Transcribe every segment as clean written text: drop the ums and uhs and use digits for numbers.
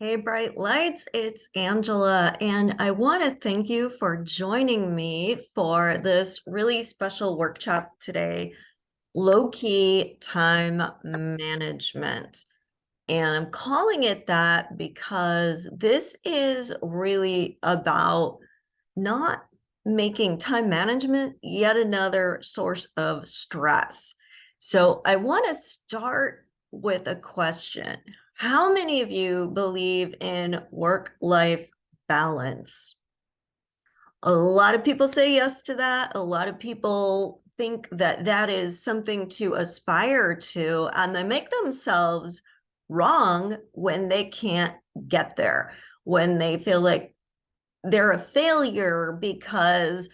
Hey, Bright Lights, it's Angela, and I want to thank you for joining me for this really special workshop today, Low-Key Time Management. And I'm calling it that because this is really about not making time management yet another source of stress. So I want to start with a question. How many of you believe in work-life balance? A lot of people say yes to that. A lot of people think that that is something to aspire to, and they make themselves wrong when they can't get there, when they feel like they're a failure because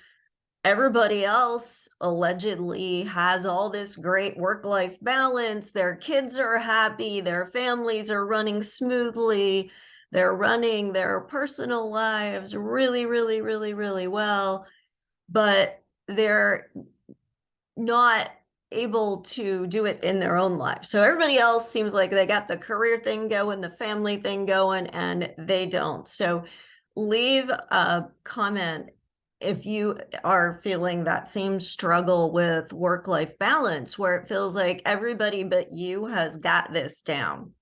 everybody else allegedly has all this great work-life balance. Their kids are happy, their families are running smoothly, they're running their personal lives really, really, really, really well, but they're not able to do it in their own life. So everybody else seems like they got the career thing going, the family thing going, and they don't. So leave a comment if you are feeling that same struggle with work-life balance, where it feels like everybody but you has got this down.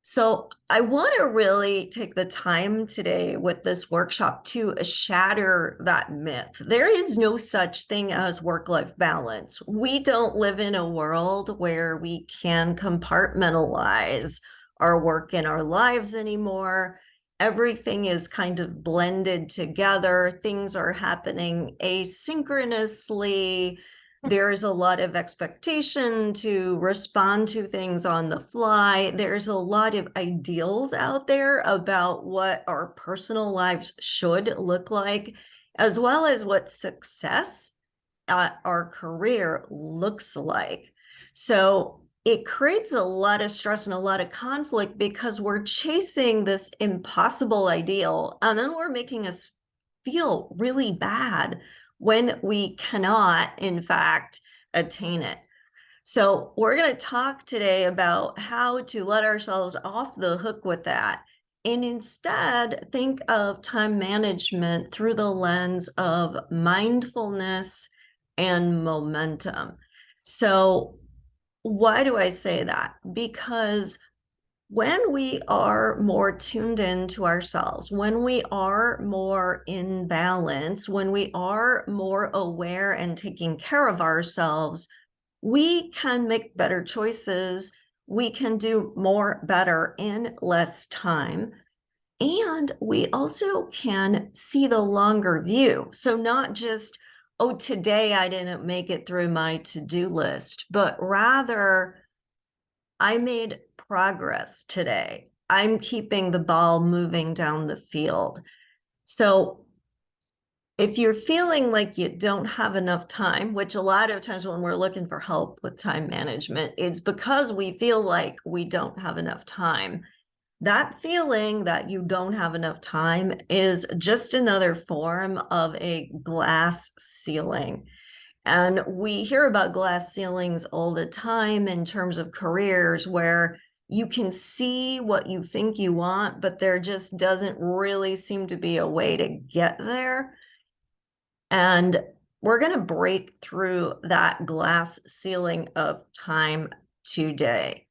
So I want to really take the time today with this workshop to shatter that myth. There is no such thing as work-life balance. We don't live in a world where we can compartmentalize our work and our lives anymore. Everything is kind of blended together. Things are happening asynchronously. There's a lot of expectation to respond to things on the fly. There's a lot of ideals out there about what our personal lives should look like, as well as what success at our career looks like. So it creates a lot of stress and a lot of conflict because we're chasing this impossible ideal, and then we're making us feel really bad when we cannot, in fact, attain it. So, we're going to talk today about how to let ourselves off the hook with that and instead think of time management through the lens of mindfulness and momentum. So, why do I say that? Because when we are more tuned into ourselves, when we are more in balance, when we are more aware and taking care of ourselves, we can make better choices. We can do more better in less time. And we also can see the longer view. So, not just, oh, today I didn't make it through my to-do list, but rather, I made progress today. I'm keeping the ball moving down the field. So if you're feeling like you don't have enough time, which a lot of times when we're looking for help with time management, it's because we feel like we don't have enough time. That feeling that you don't have enough time is just another form of a glass ceiling. And we hear about glass ceilings all the time in terms of careers where you can see what you think you want, but there just doesn't really seem to be a way to get there. And we're going to break through that glass ceiling of time today.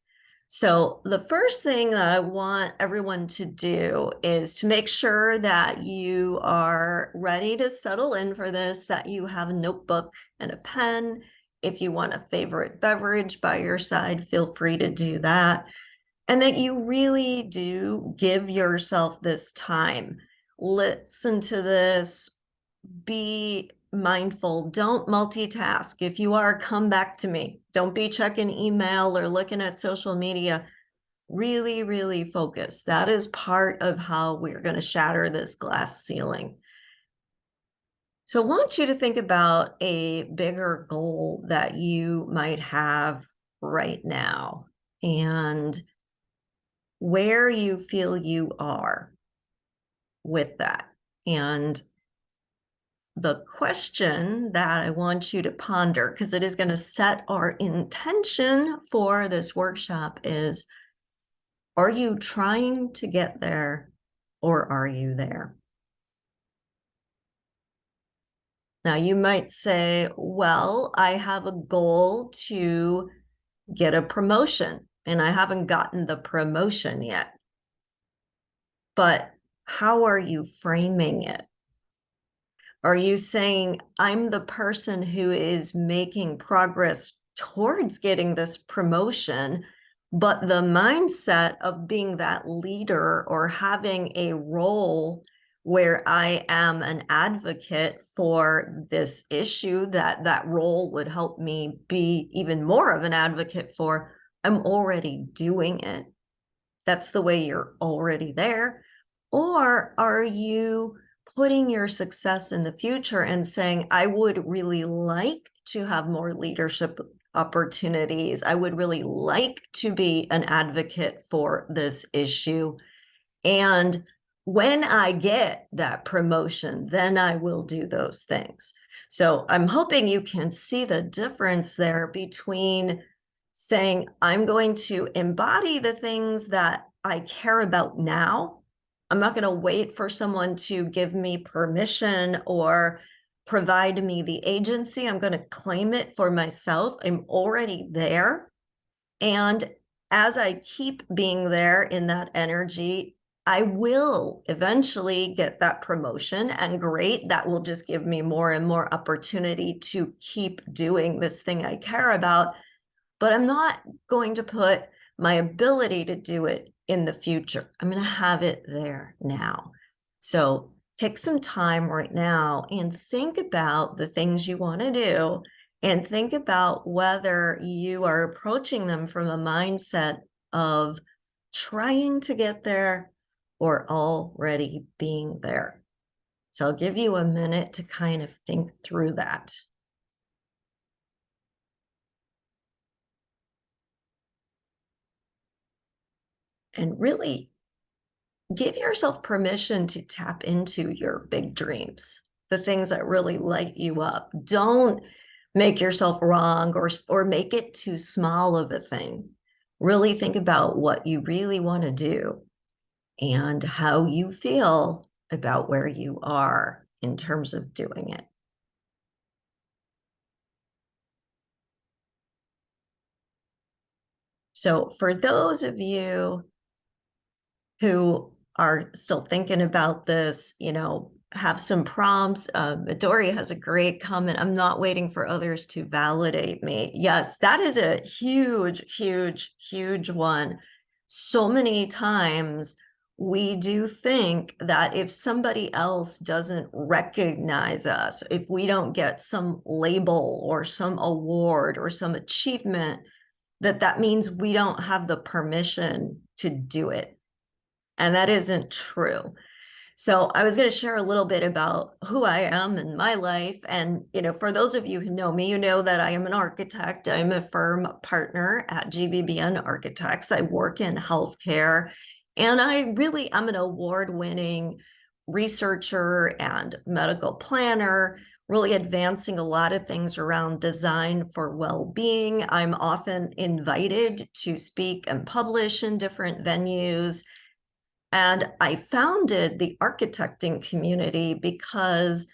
So the first thing that I want everyone to do is to make sure that you are ready to settle in for this, that you have a notebook and a pen. If you want a favorite beverage by your side, feel free to do that. And that you really do give yourself this time. Listen to this, be mindful. Don't multitask. If you are, come back to me. Don't be checking email or looking at social media. Really, really focus. That is part of how we're going to shatter this glass ceiling. So I want you to think about a bigger goal that you might have right now and where you feel you are with that. And the question that I want you to ponder, because it is going to set our intention for this workshop, is Are you trying to get there, or are you there? Now, you might say, well, I have a goal to get a promotion, and I haven't gotten the promotion yet. But how are you framing it? Are you saying, I'm the person who is making progress towards getting this promotion, but the mindset of being that leader or having a role where I am an advocate for this issue, that role would help me be even more of an advocate for, I'm already doing it. That's the way you're already there. Or are you putting your success in the future and saying, I would really like to have more leadership opportunities. I would really like to be an advocate for this issue. And when I get that promotion, then I will do those things. So I'm hoping you can see the difference there between saying, I'm going to embody the things that I care about now. I'm not going to wait for someone to give me permission or provide me the agency. I'm going to claim it for myself. I'm already there. And as I keep being there in that energy, I will eventually get that promotion, and great. That will just give me more and more opportunity to keep doing this thing I care about. But I'm not going to put my ability to do it in the future. I'm going to have it there now. So take some time right now and think about the things you want to do, and think about whether you are approaching them from a mindset of trying to get there or already being there. So I'll give you a minute to kind of think through that. And really give yourself permission to tap into your big dreams, the things that really light you up. Don't make yourself wrong or make it too small of a thing. Really think about what you really want to do and how you feel about where you are in terms of doing it. So for those of you who are still thinking about this, have some prompts. Dory has a great comment. I'm not waiting for others to validate me. Yes, that is a huge, huge, huge one. So many times we do think that if somebody else doesn't recognize us, if we don't get some label or some award or some achievement, that means we don't have the permission to do it. And that isn't true. So I was going to share a little bit about who I am in my life. And, for those of you who know me, you know that I am an architect. I'm a firm partner at GBBN Architects. I work in healthcare, and I'm an award-winning researcher and medical planner, really advancing a lot of things around design for well-being. I'm often invited to speak and publish in different venues. And I founded the architecting community because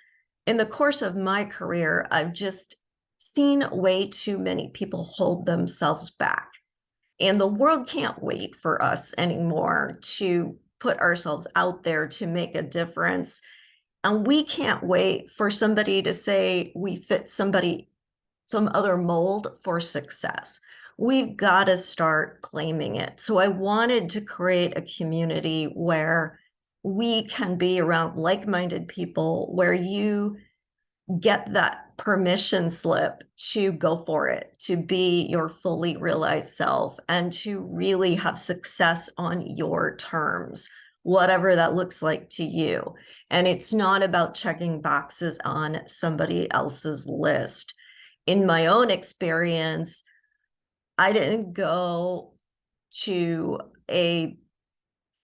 in the course of my career, I've just seen way too many people hold themselves back. And the world can't wait for us anymore to put ourselves out there to make a difference. And we can't wait for somebody to say we fit some other mold for success. We've got to start claiming it. So I wanted to create a community where we can be around like-minded people, where you get that permission slip to go for it, to be your fully realized self, and to really have success on your terms, whatever that looks like to you. And it's not about checking boxes on somebody else's list. In my own experience, I didn't go to a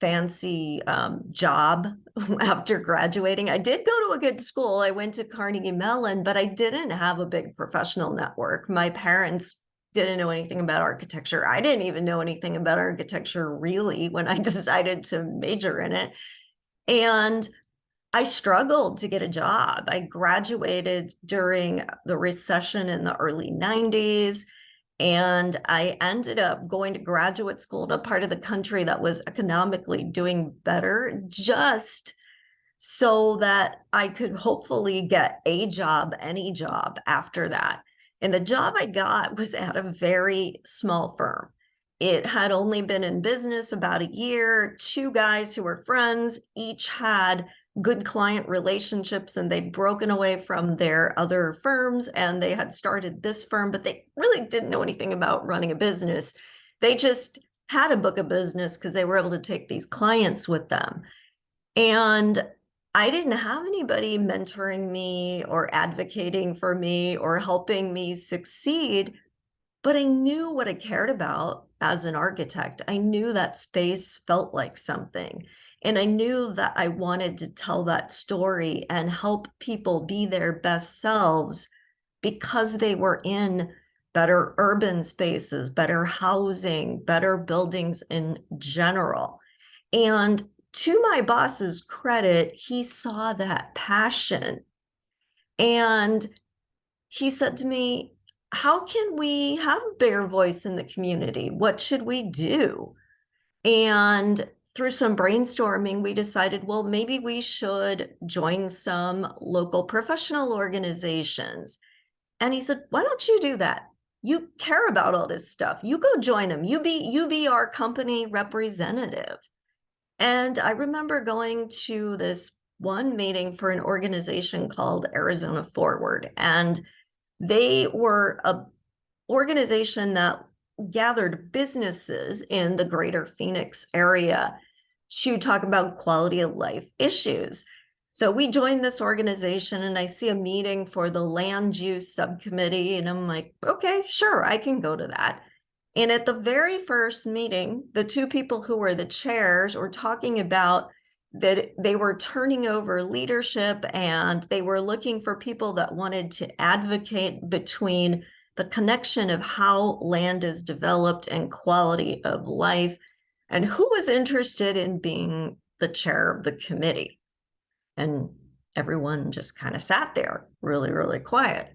fancy job after graduating. I did go to a good school. I went to Carnegie Mellon, but I didn't have a big professional network. My parents didn't know anything about architecture. I didn't even know anything about architecture really when I decided to major in it. And I struggled to get a job. I graduated during the recession in the early 90s, and I ended up going to graduate school in a part of the country that was economically doing better, just so that I could hopefully get a job, any job after that. And the job I got was at a very small firm. It had only been in business about a year. Two guys who were friends each had good client relationships, and they'd broken away from their other firms and they had started this firm, but they really didn't know anything about running a business. They just had a book of business because they were able to take these clients with them. And I didn't have anybody mentoring me or advocating for me or helping me succeed, but I knew what I cared about as an architect. I knew that space felt like something. And I knew that I wanted to tell that story and help people be their best selves because they were in better urban spaces, better housing, better buildings in general. And to my boss's credit, he saw that passion. And he said to me, how can we have a bigger voice in the community? What should we do? And through some brainstorming, we decided, well, maybe we should join some local professional organizations. And he said, why don't you do that? You care about all this stuff. You go join them. You be our company representative. And I remember going to this one meeting for an organization called Arizona Forward. And they were a organization that gathered businesses in the greater Phoenix area to talk about quality of life issues. So we joined this organization and I see a meeting for the land use subcommittee and I'm like, okay, sure, I can go to that. And at the very first meeting, the two people who were the chairs were talking about that they were turning over leadership and they were looking for people that wanted to advocate between the connection of how land is developed and quality of life, and who was interested in being the chair of the committee. And everyone just kind of sat there really, really quiet.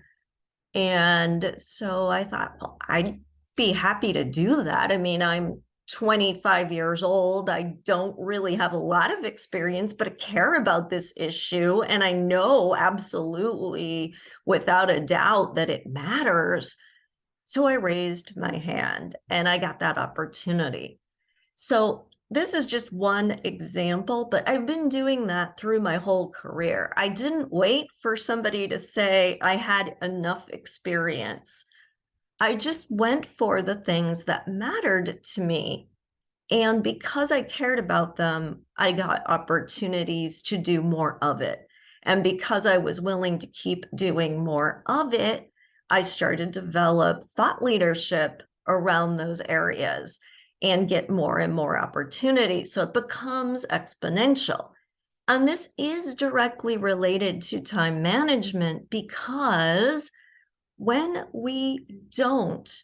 And so I thought, well, I'd be happy to do that. I mean, I'm 25 years old. I don't really have a lot of experience, but I care about this issue. And I know absolutely, without a doubt, that it matters. So I raised my hand and I got that opportunity. So this is just one example, but I've been doing that through my whole career. I didn't wait for somebody to say I had enough experience. I just went for the things that mattered to me. And because I cared about them, I got opportunities to do more of it. And because I was willing to keep doing more of it, I started to develop thought leadership around those areas and get more and more opportunities. So it becomes exponential. And this is directly related to time management because when we don't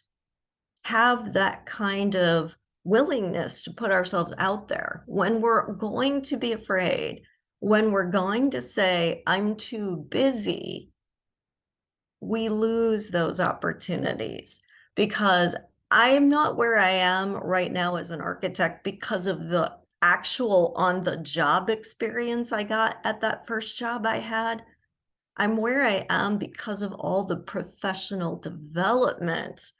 have that kind of willingness to put ourselves out there, when we're going to be afraid, when we're going to say, I'm too busy, we lose those opportunities because I am not where I am right now as an architect because of the actual on the job experience I got at that first job I had. I'm where I am because of all the professional development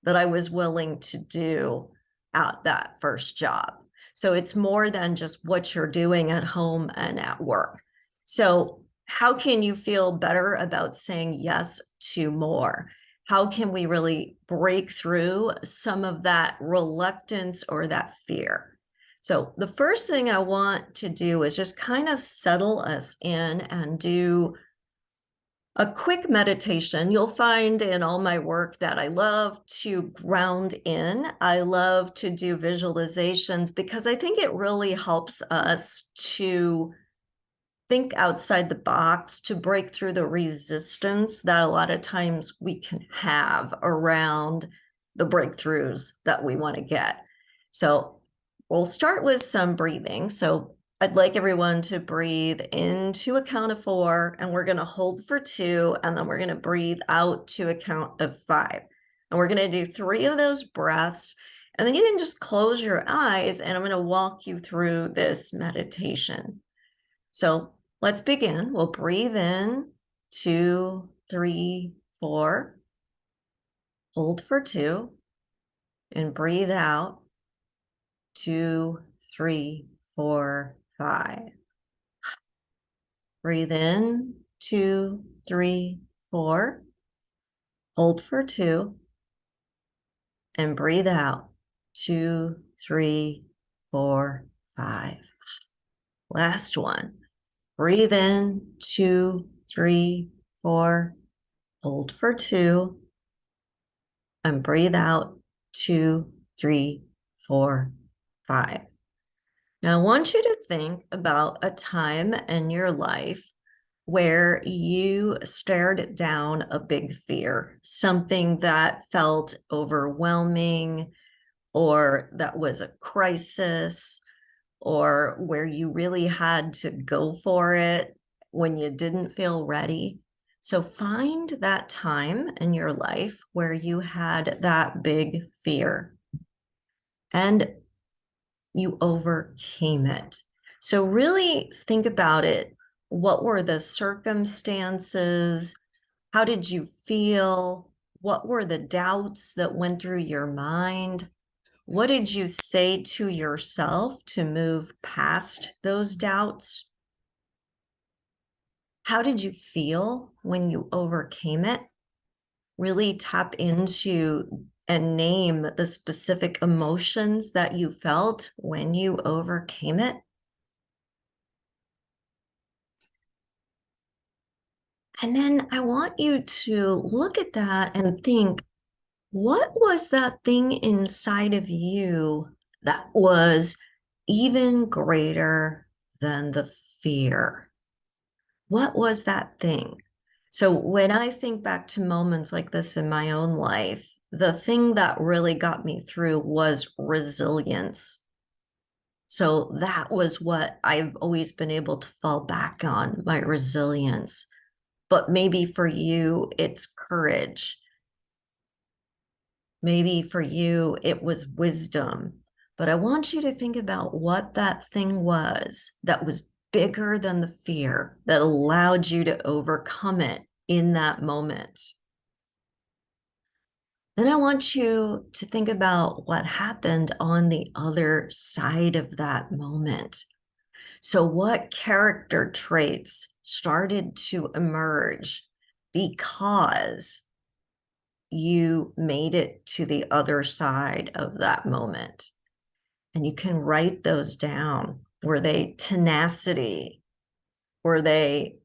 that I was willing to do at that first job. So it's more than just what you're doing at home and at work. So how can you feel better about saying yes to more? How can we really break through some of that reluctance or that fear? So the first thing I want to do is just kind of settle us in and do a quick meditation. You'll find in all my work that I love to ground in. I love to do visualizations because I think it really helps us to think outside the box, to break through the resistance that a lot of times we can have around the breakthroughs that we want to get. So we'll start with some breathing. So I'd like everyone to breathe into a count of 4, and we're going to hold for 2, and then we're going to breathe out to a count of 5. And we're going to do 3 of those breaths, and then you can just close your eyes, and I'm going to walk you through this meditation. So let's begin. We'll breathe in 2, 3, 4. Hold for 2, and breathe out 2, 3, 4, 5. Breathe in 2, 3, 4. Hold for 2, and breathe out 2, 3, 4, 5. Last one. Breathe in 2, 3, 4. Hold for 2, and breathe out 2, 3, 4, 5. Now, I want you to think about a time in your life where you stared down a big fear, something that felt overwhelming, or that was a crisis, or where you really had to go for it when you didn't feel ready. So find that time in your life where you had that big fear and you overcame it. So really think about it. What were the circumstances? How did you feel? What were the doubts that went through your mind? What did you say to yourself to move past those doubts? How did you feel when you overcame it? Really tap into and name the specific emotions that you felt when you overcame it. And then I want you to look at that and think, what was that thing inside of you that was even greater than the fear? What was that thing? So when I think back to moments like this in my own life, the thing that really got me through was resilience. So that was what I've always been able to fall back on, my resilience. But maybe for you, it's courage. Maybe for you, it was wisdom. But I want you to think about what that thing was that was bigger than the fear that allowed you to overcome it in that moment. Then I want you to think about what happened on the other side of that moment. So, what character traits started to emerge because you made it to the other side of that moment? And you can write those down. Were they tenacity? Were they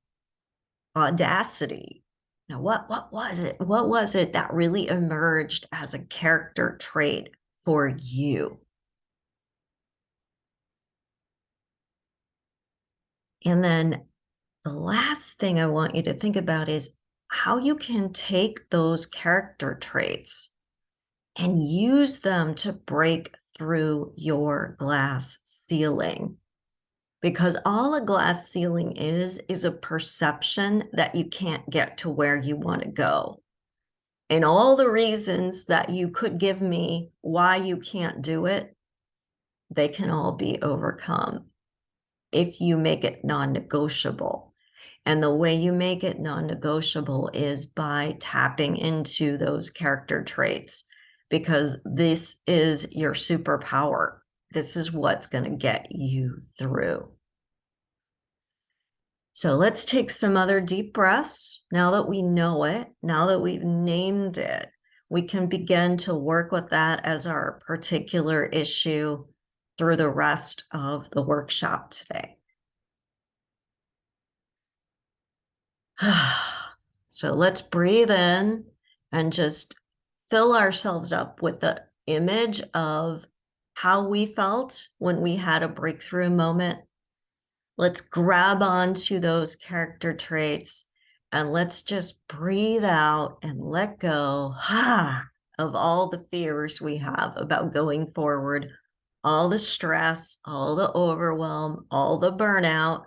audacity? Now, what was it? What was it that really emerged as a character trait for you? And then the last thing I want you to think about is how you can take those character traits and use them to break through your glass ceiling. Because all a glass ceiling is a perception that you can't get to where you want to go. And all the reasons that you could give me why you can't do it, they can all be overcome if you make it non-negotiable. And the way you make it non-negotiable is by tapping into those character traits, because this is your superpower. This is what's going to get you through. So let's take some other deep breaths. Now that we know it, now that we've named it, we can begin to work with that as our particular issue through the rest of the workshop today. So let's breathe in and just fill ourselves up with the image of how we felt when we had a breakthrough moment. Let's grab onto those character traits and let's just breathe out and let go. of all the fears we have about going forward, all the stress, all the overwhelm, all the burnout,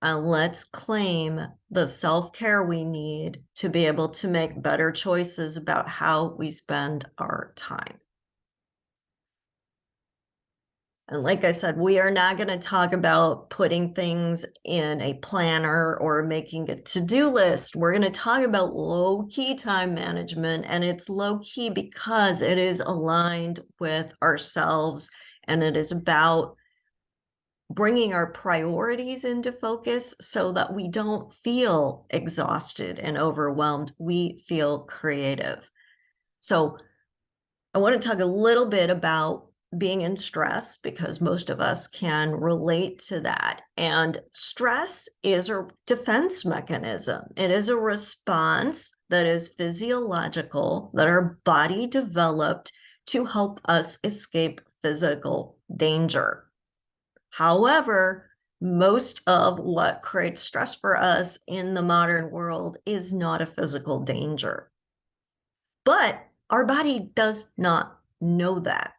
and let's claim the self-care we need to be able to make better choices about how we spend our time. And like I said, we are not going to talk about putting things in a planner or making a to-do list. We're going to talk about low-key time management, and it's low-key because it is aligned with ourselves, and it is about bringing our priorities into focus so that we don't feel exhausted and overwhelmed. We feel creative. So I want to talk a little bit about being in stress because most of us can relate to that. And stress is a defense mechanism. It is a response that is physiological, that our body developed to help us escape physical danger. However, most of what creates stress for us in the modern world is not a physical danger. But our body does not know that.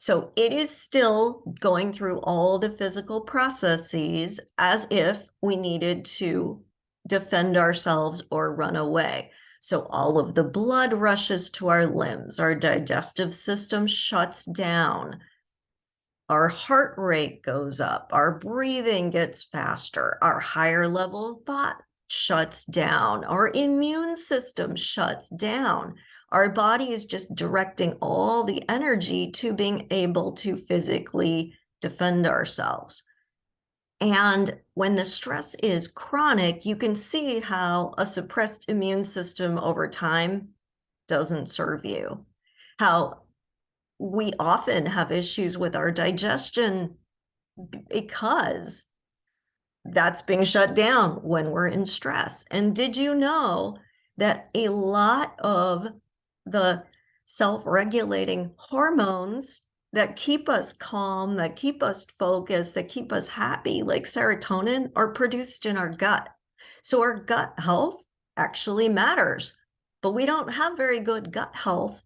So it is still going through all the physical processes as if we needed to defend ourselves or run away. So all of the blood rushes to our limbs, our digestive system shuts down, our heart rate goes up, our breathing gets faster, our higher level thought shuts down, our immune system shuts down. Our body is just directing all the energy to being able to physically defend ourselves. And when the stress is chronic, you can see how a suppressed immune system over time doesn't serve you. How we often have issues with our digestion because that's being shut down when we're in stress. And did you know that a lot of the self-regulating hormones that keep us calm, that keep us focused, that keep us happy, like serotonin, are produced in our gut? So our gut health actually matters, but we don't have very good gut health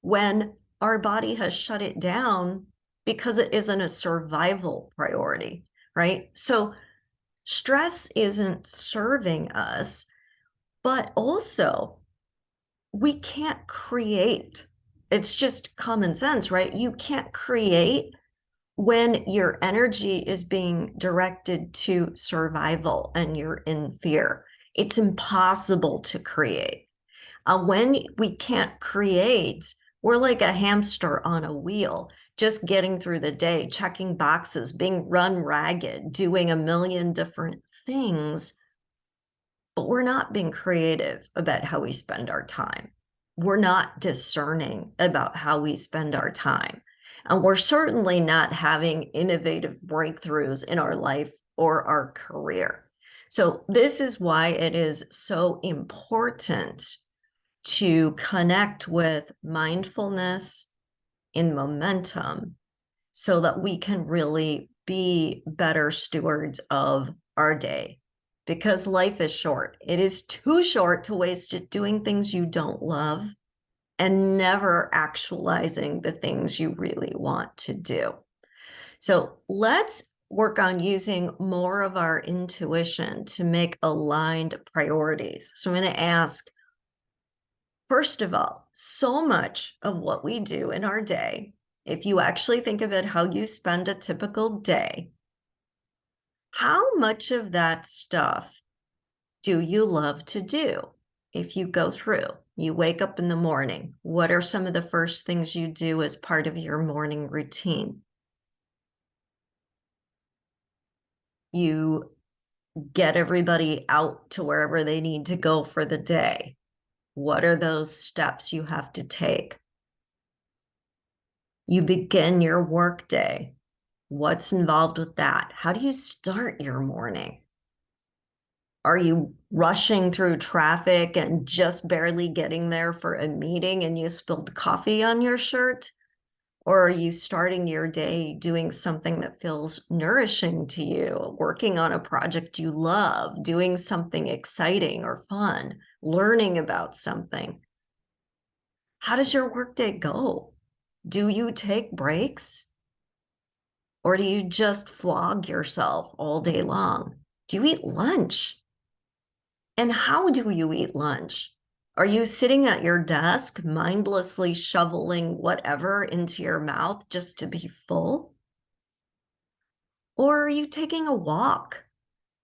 when our body has shut it down because it isn't a survival priority, right? So stress isn't serving us, but also we can't create. It's just common sense, right? You can't create when your energy is being directed to survival and you're in fear. It's impossible to create. When we can't create, we're like a hamster on a wheel, just getting through the day, checking boxes, being run ragged, doing a million different things, but we're not being creative about how we spend our time. We're not discerning about how we spend our time. And we're certainly not having innovative breakthroughs in our life or our career. So this is why it is so important to connect with mindfulness in momentum so that we can really be better stewards of our day. Because life is short. It is too short to waste it doing things you don't love and never actualizing the things you really want to do. So let's work on using more of our intuition to make aligned priorities. So I'm going to ask, first of all, so much of what we do in our day, if you actually think of it, how you spend a typical day, how much of that stuff do you love to do? If you go through, you wake up in the morning, what are some of the first things you do as part of your morning routine? You get everybody out to wherever they need to go for the day. What are those steps you have to take? You begin your work day. What's involved with that? How do you start your morning? Are you rushing through traffic and just barely getting there for a meeting and you spilled coffee on your shirt? Or are you starting your day doing something that feels nourishing to you, working on a project you love, doing something exciting or fun, learning about something? How does your workday go? Do you take breaks? Or do you just flog yourself all day long? Do you eat lunch? And how do you eat lunch? Are you sitting at your desk mindlessly shoveling whatever into your mouth just to be full? Or are you taking a walk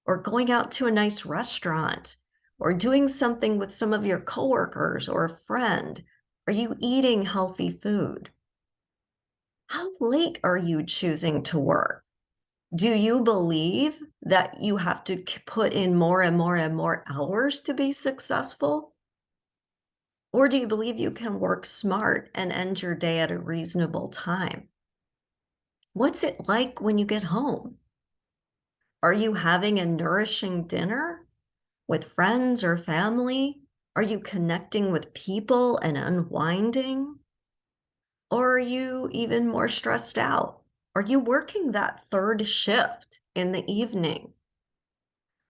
or going out to a nice restaurant or doing something with some of your coworkers or a friend? Are you eating healthy food? How late are you choosing to work? Do you believe that you have to put in more and more and more hours to be successful? Or do you believe you can work smart and end your day at a reasonable time? What's it like when you get home? Are you having a nourishing dinner with friends or family? Are you connecting with people and unwinding? Or are you even more stressed out? Are you working that third shift in the evening?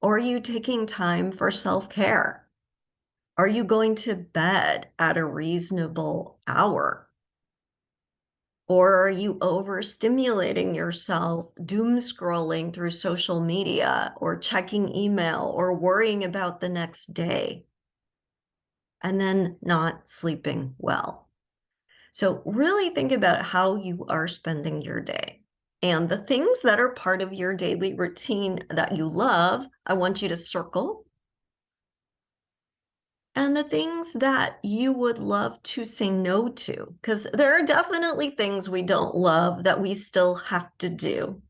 Or are you taking time for self-care? Are you going to bed at a reasonable hour? Or are you overstimulating yourself, doom scrolling through social media or checking email or worrying about the next day and then not sleeping well? So really think about how you are spending your day. And the things that are part of your daily routine that you love, I want you to circle. And the things that you would love to say no to, because there are definitely things we don't love that we still have to do.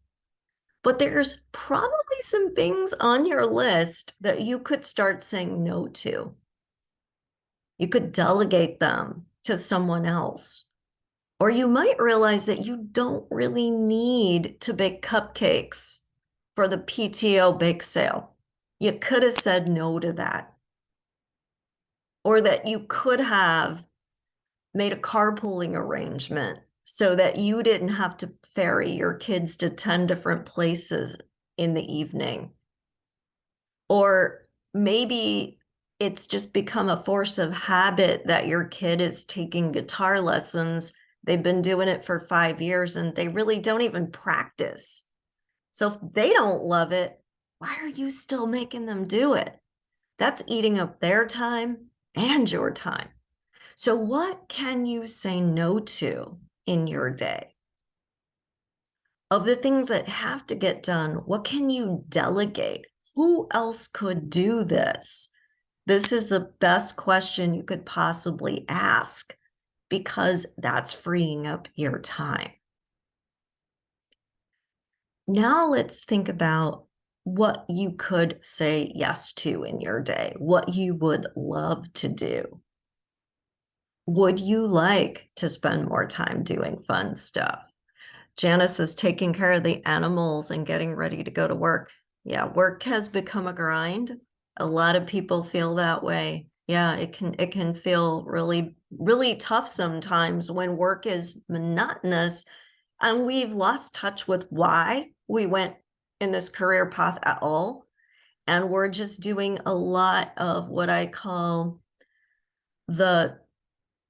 But there's probably some things on your list that you could start saying no to. You could delegate them to someone else. Or you might realize that you don't really need to bake cupcakes for the PTO bake sale. You could have said no to that. Or that you could have made a carpooling arrangement so that you didn't have to ferry your kids to 10 different places in the evening. Or maybe it's just become a force of habit that your kid is taking guitar lessons. They've been doing it for 5 years and they really don't even practice. So if they don't love it, why are you still making them do it? That's eating up their time and your time. So what can you say no to in your day? Of the things that have to get done, what can you delegate? Who else could do this? This is the best question you could possibly ask because that's freeing up your time. Now let's think about what you could say yes to in your day, what you would love to do. Would you like to spend more time doing fun stuff? Janice is taking care of the animals and getting ready to go to work. Yeah, work has become a grind. A lot of people feel that way. Yeah, it can feel really, really tough sometimes when work is monotonous and we've lost touch with why we went in this career path at all. And we're just doing a lot of what I call the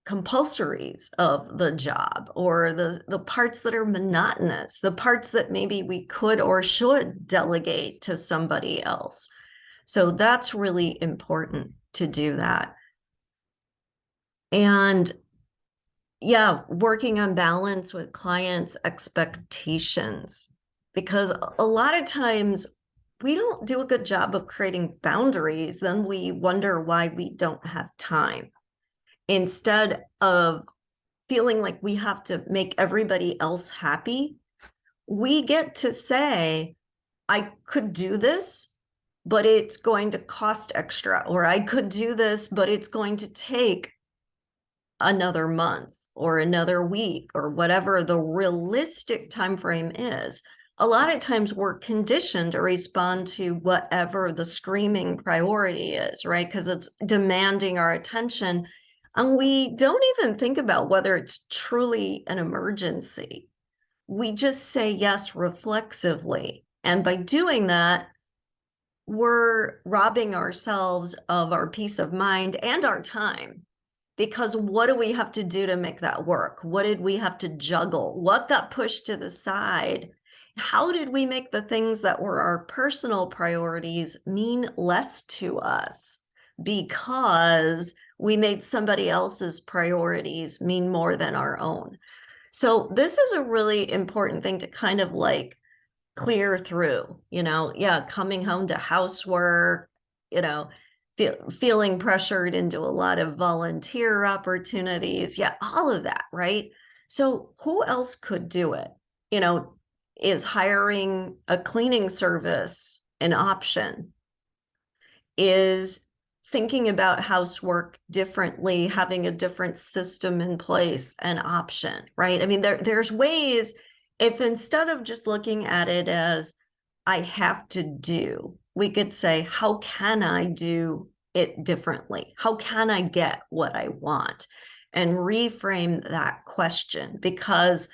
compulsories of the job, or the parts that are monotonous, the parts that maybe we could or should delegate to somebody else. So that's really important to do that. And yeah, working on balance with clients' expectations, because a lot of times we don't do a good job of creating boundaries, then we wonder why we don't have time. Instead of feeling like we have to make everybody else happy, we get to say, I could do this, but it's going to cost extra, or I could do this, but it's going to take another month or another week or whatever the realistic time frame is. A lot of times we're conditioned to respond to whatever the screaming priority is, right? Because it's demanding our attention. And we don't even think about whether it's truly an emergency. We just say yes reflexively. And by doing that, we're robbing ourselves of our peace of mind and our time, Because what do we have to do to make that work? What did we have to juggle? What got pushed to the side? How did we make the things that were our personal priorities mean less to us because we made somebody else's priorities mean more than our own? So this is a really important thing to kind of like clear through, coming home to housework, you know, feeling pressured into a lot of volunteer opportunities. Yeah, all of that, right? So who else could do it? Is hiring a cleaning service an option? Is thinking about housework differently, having a different system in place an option, right? I mean, there's ways, if instead of just looking at it as I have to do, we could say, how can I do it differently? How can I get what I want? And reframe that question, because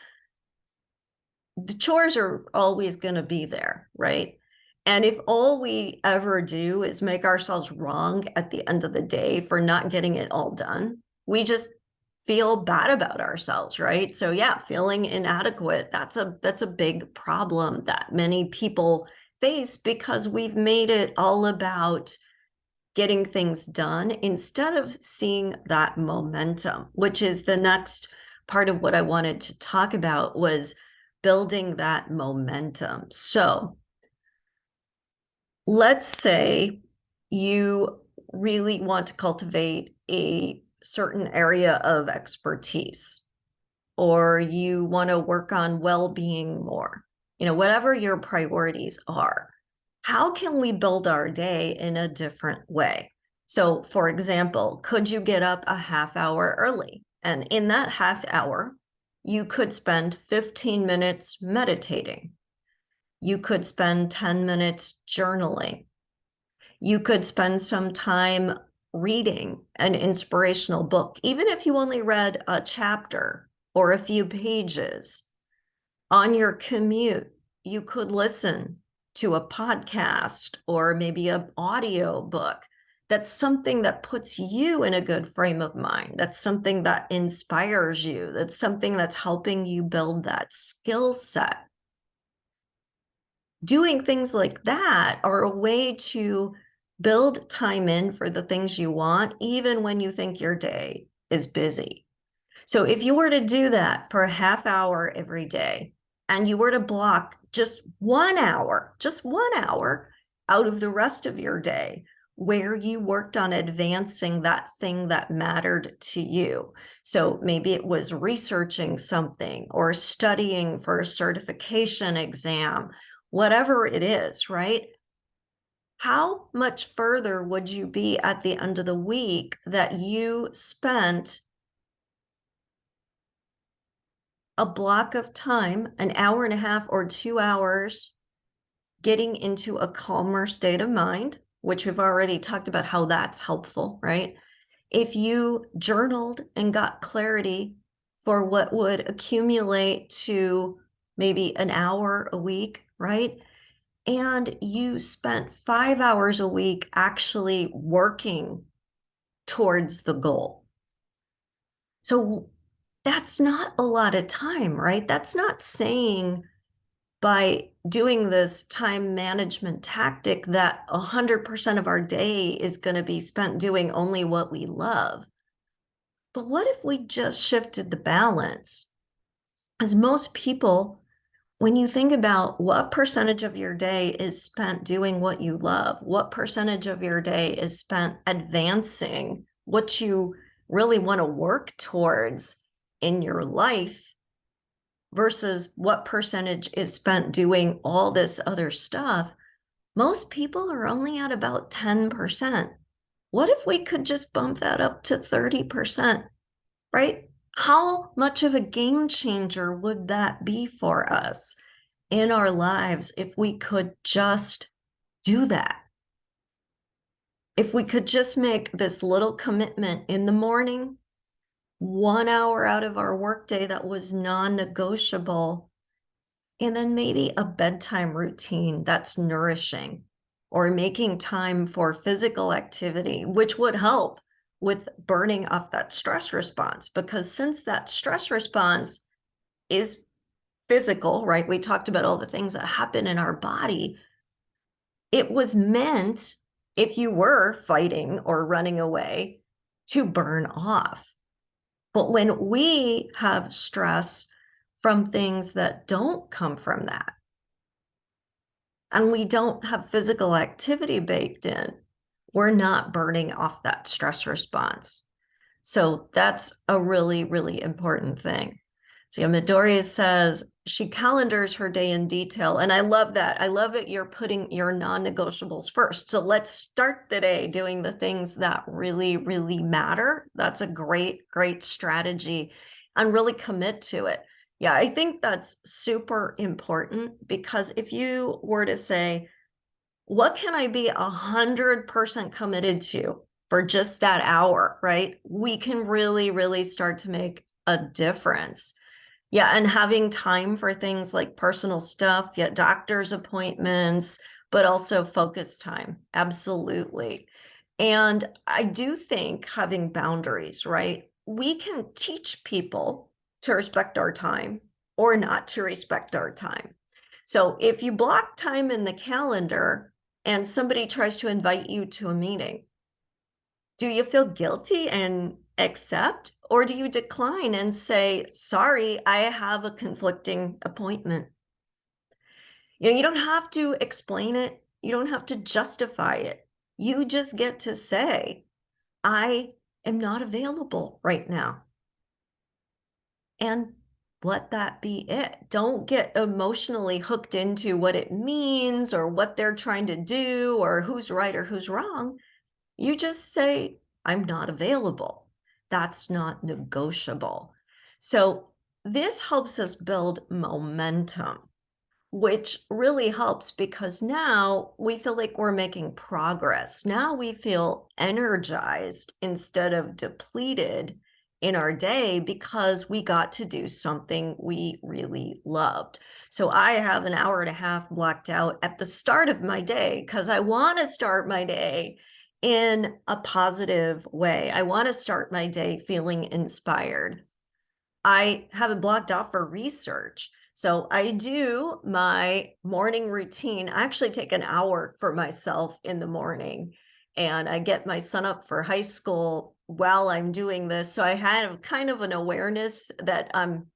the chores are always going to be there, right? And if all we ever do is make ourselves wrong at the end of the day for not getting it all done, we just feel bad about ourselves, right? So yeah, feeling inadequate, that's a big problem that many people face, because we've made it all about getting things done instead of seeing that momentum, which is the next part of what I wanted to talk about, was building that momentum. So let's say you really want to cultivate a certain area of expertise, or you want to work on well-being more, whatever your priorities are. How can we build our day in a different way? So, for example, could you get up a half hour early? And in that half hour, you could spend 15 minutes meditating. You could spend 10 minutes journaling. You could spend some time reading an inspirational book, even if you only read a chapter or a few pages. On your commute, you could listen to a podcast or maybe an audio book. That's something that puts you in a good frame of mind. That's something that inspires you. That's something that's helping you build that skill set. Doing things like that are a way to build time in for the things you want, even when you think your day is busy. So if you were to do that for a half hour every day, and you were to block just 1 hour out of the rest of your day where you worked on advancing that thing that mattered to you. So maybe it was researching something or studying for a certification exam, whatever it is, right? How much further would you be at the end of the week that you spent a block of time, an hour and a half or 2 hours, getting into a calmer state of mind, which we've already talked about how that's helpful, right? If you journaled and got clarity for what would accumulate to maybe an hour a week, right? And you spent 5 hours a week actually working towards the goal. So that's not a lot of time, right? That's not saying by doing this time management tactic that 100% of our day is going to be spent doing only what we love. But what if we just shifted the balance? As most people, when you think about what percentage of your day is spent doing what you love, what percentage of your day is spent advancing what you really want to work towards in your life, versus what percentage is spent doing all this other stuff, most people are only at about 10%. What if we could just bump that up to 30%, right? How much of a game changer would that be for us in our lives if we could just do that? If we could just make this little commitment in the morning, 1 hour out of our workday that was non-negotiable, and then maybe a bedtime routine that's nourishing, or making time for physical activity, which would help with burning off that stress response, because since that stress response is physical, right? We talked about all the things that happen in our body. It was meant, if you were fighting or running away, to burn off. But when we have stress from things that don't come from that, and we don't have physical activity baked in, we're not burning off that stress response. So that's a really, really important thing. So Midori says she calendars her day in detail. And I love that. I love that you're putting your non-negotiables first. So let's start the day doing the things that really, really matter. That's a great, great strategy, and really commit to it. Yeah, I think that's super important, because if you were to say, what can I be 100% committed to for just that hour, right? We can really, really start to make a difference. Yeah, and having time for things like personal stuff, yeah, doctor's appointments, but also focus time. Absolutely. And I do think having boundaries, right? We can teach people to respect our time or not to respect our time. So if you block time in the calendar and somebody tries to invite you to a meeting, do you feel guilty and accept, or do you decline and say, sorry, I have a conflicting appointment? You don't have to explain it. You don't have to justify it. You just get to say, I am not available right now. And let that be it. Don't get emotionally hooked into what it means or what they're trying to do or who's right or who's wrong. You just say, I'm not available. That's not negotiable. So this helps us build momentum, which really helps, because now we feel like we're making progress. Now we feel energized instead of depleted in our day, because we got to do something we really loved. So I have an hour and a half blocked out at the start of my day, because I want to start my day in a positive way. I want to start my day feeling inspired. I have it blocked off for research. So I do my morning routine. I actually take an hour for myself in the morning, and I get my son up for high school while I'm doing this. So I have kind of an awareness that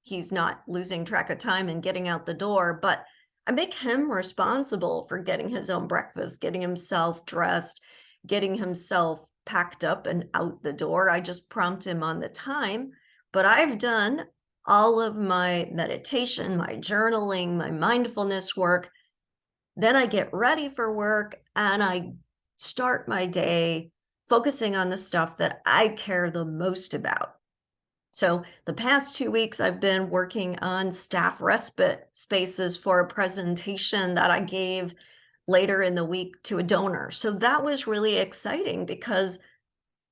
he's not losing track of time and getting out the door, but I make him responsible for getting his own breakfast, getting himself dressed, getting himself packed up and out the door. I just prompt him on the time. But I've done all of my meditation, my journaling, my mindfulness work. Then I get ready for work and I start my day focusing on the stuff that I care the most about. So the past 2 weeks, I've been working on staff respite spaces for a presentation that I gave later in the week to a donor. So that was really exciting, because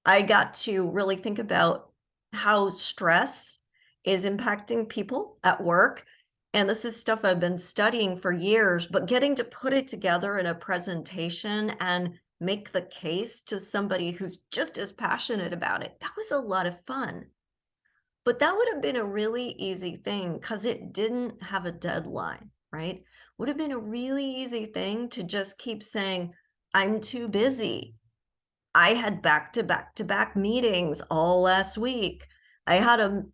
I got to really think about how stress is impacting people at work. And this is stuff I've been studying for years, but getting to put it together in a presentation and make the case to somebody who's just as passionate about it, that was a lot of fun. But that would have been a really easy thing, because it didn't have a deadline, right? Would have been a really easy thing to just keep saying, I'm too busy. I had back to back to back meetings all last week. I had a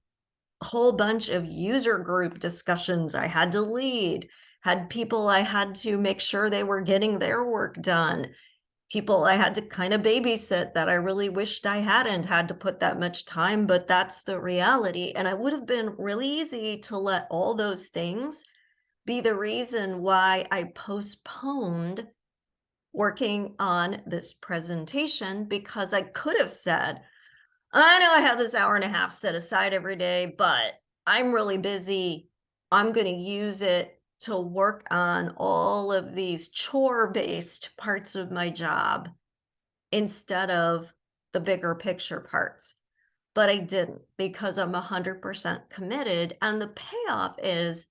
whole bunch of user group discussions I had to lead, had people I had to make sure they were getting their work done, people I had to kind of babysit that I really wished I hadn't had to put that much time, but that's the reality. And it would have been really easy to let all those things be the reason why I postponed working on this presentation, because I could have said, I know I have this hour and a half set aside every day, but I'm really busy. I'm going to use it to work on all of these chore-based parts of my job instead of the bigger picture parts. But I didn't, because I'm 100% committed. And the payoff is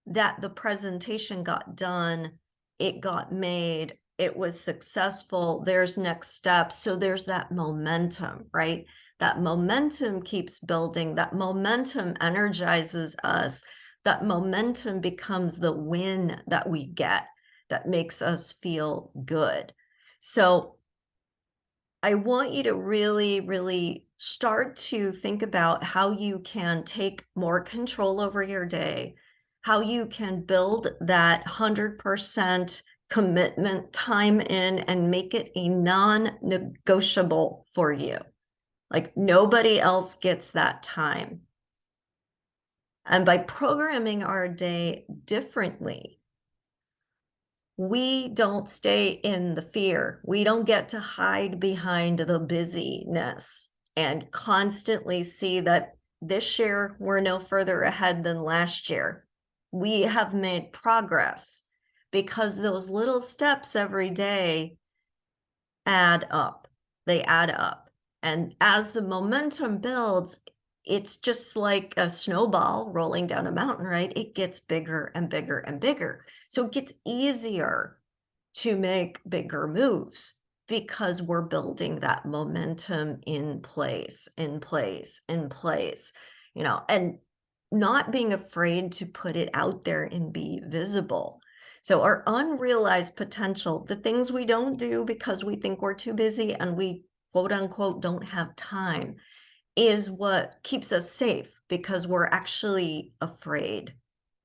that the presentation got done, it got made, it was successful, there's next steps. So there's that momentum, right? That momentum keeps building, that momentum energizes us, that momentum becomes the win that we get that makes us feel good. So I want you to really, really start to think about how you can take more control over your day, how you can build that 100% commitment time in and make it a non-negotiable for you. Like nobody else gets that time. And by programming our day differently, we don't stay in the fear. We don't get to hide behind the busyness and constantly see that this year we're no further ahead than last year. We have made progress because those little steps every day add up. They add up. And as the momentum builds, it's just like a snowball rolling down a mountain, right? It gets bigger and bigger and bigger. So it gets easier to make bigger moves because we're building that momentum in place, in place, in place, and not being afraid to put it out there and be visible. So our unrealized potential, the things we don't do because we think we're too busy and we quote unquote don't have time, is what keeps us safe because we're actually afraid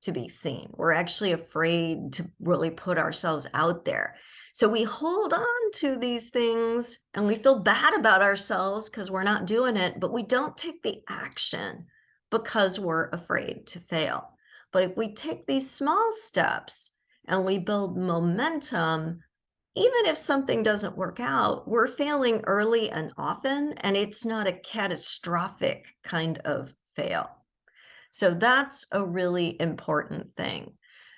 to be seen. We're actually afraid to really put ourselves out there. So we hold on to these things and we feel bad about ourselves because we're not doing it, but we don't take the action because we're afraid to fail. But if we take these small steps and we build momentum, even if something doesn't work out, we're failing early and often, and it's not a catastrophic kind of fail. So that's a really important thing.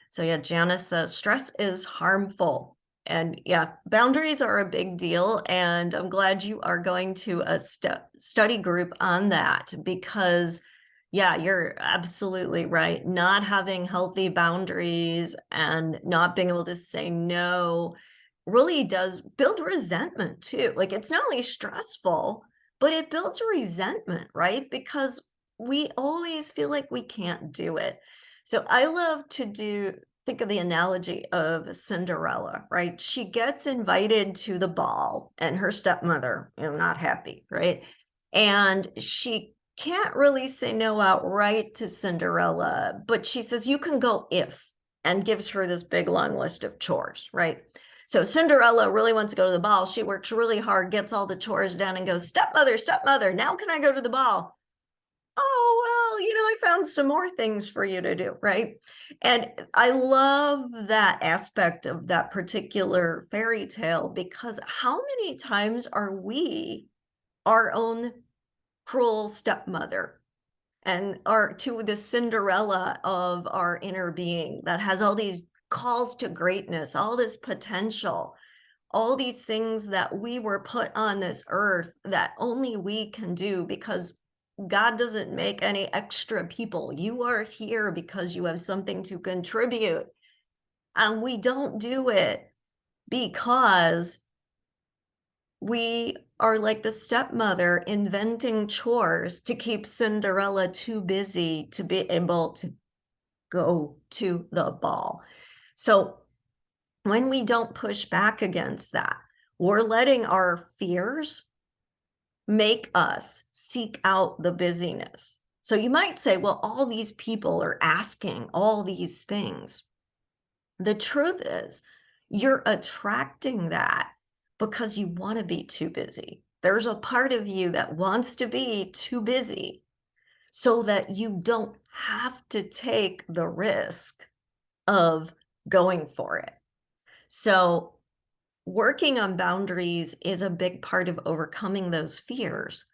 So yeah, Janice says stress is harmful. And yeah, boundaries are a big deal. And I'm glad you are going to a study group on that because yeah, you're absolutely right. Not having healthy boundaries and not being able to say no really does build resentment too. Like it's not only stressful, but it builds resentment, right? Because we always feel like we can't do it. So I love to think of the analogy of Cinderella, right? She gets invited to the ball and her stepmother, not happy, right? And she can't really say no outright to Cinderella, but she says, you can go if, and gives her this big long list of chores, right? So Cinderella really wants to go to the ball. She works really hard, gets all the chores done and goes, stepmother, stepmother, now can I go to the ball? Oh, well, I found some more things for you to do, right? And I love that aspect of that particular fairy tale because how many times are we our own cruel stepmother and are to the Cinderella of our inner being that has all these calls to greatness, all this potential, all these things that we were put on this earth that only we can do because God doesn't make any extra people. You are here because you have something to contribute. And we don't do it because we are like the stepmother inventing chores to keep Cinderella too busy to be able to go to the ball. So when we don't push back against that, we're letting our fears make us seek out the busyness. So you might say, well, all these people are asking all these things. The truth is, you're attracting that because you want to be too busy. There's a part of you that wants to be too busy so that you don't have to take the risk of going for it. So working on boundaries is a big part of overcoming those fears.